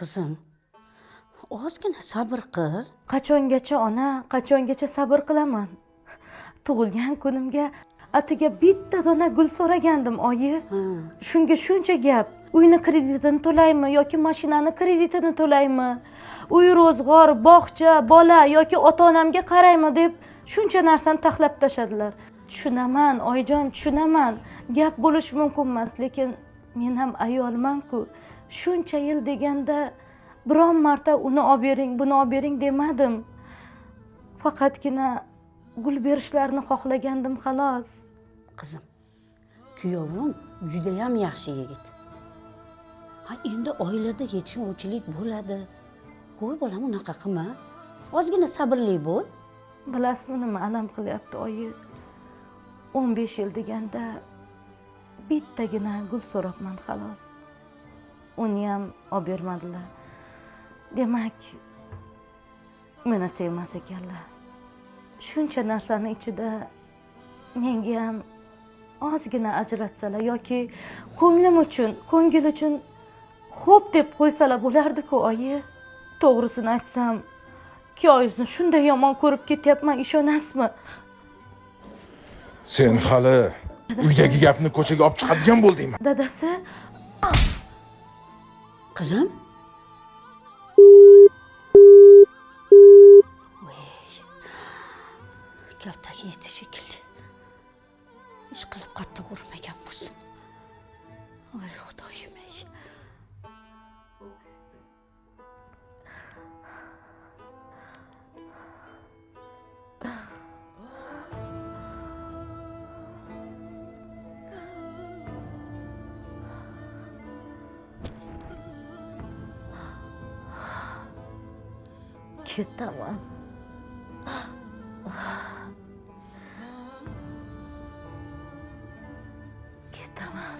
Qizim, ozgina sabr qil. Qachongacha ona, qachongacha sabr qilaman? Tug'ilgan kunimga atiga bitta dona gul so'ragandim, oyi. Shunga shuncha gap. Uyni kreditini to'laymi yoki mashinani kreditini to'laymi? Uy ro'zg'or, bog'cha, bola yoki ota-onamga qaraymi deb shuncha narsani taxlab tashadilar. Tushunaman, oyijon, tushunaman. Gap bo'lishi mumkin emas, lekin men ham ayolman-ku. Shuncha yil deganda biron marta uni olib bering, buni olib bering demadim. Faqatgina gul berishlarini xohlagandim xolos. Qizim, kuyovim juda ham yaxshi yigit. Endi oilada yetishmovchilik bo'ladi. Qo'y bolam, unaqa qilma. Ozgina sabrli bo'l. Bilasizmi nima alam qilyapti, oyi? 15 yil deganda bittagina gul so'rabman xolos. Uni ham olib bermadilar. Demak, meni sevmas ekanlar. Shuncha narsani ichida menga ham ozgina ajratsalar yoki ko'nglim uchun, ko'ngil uchun xo'p deb qo'ysalar bo'lardi-ku, oyi. To'g'risini aytsam, kuyovingizni shunday yomon ko'rib ketyapman, ishonasizmi? Sen hali uydagi gapni ko'chaga olib chiqadigan bo'ldingmi? Dadasi, Qizim? Kaltaga yeti shekilli. Ish qilib qattiq urmagan bo'lsin. Voy Xudoyim ey. ketaman. Ketaman.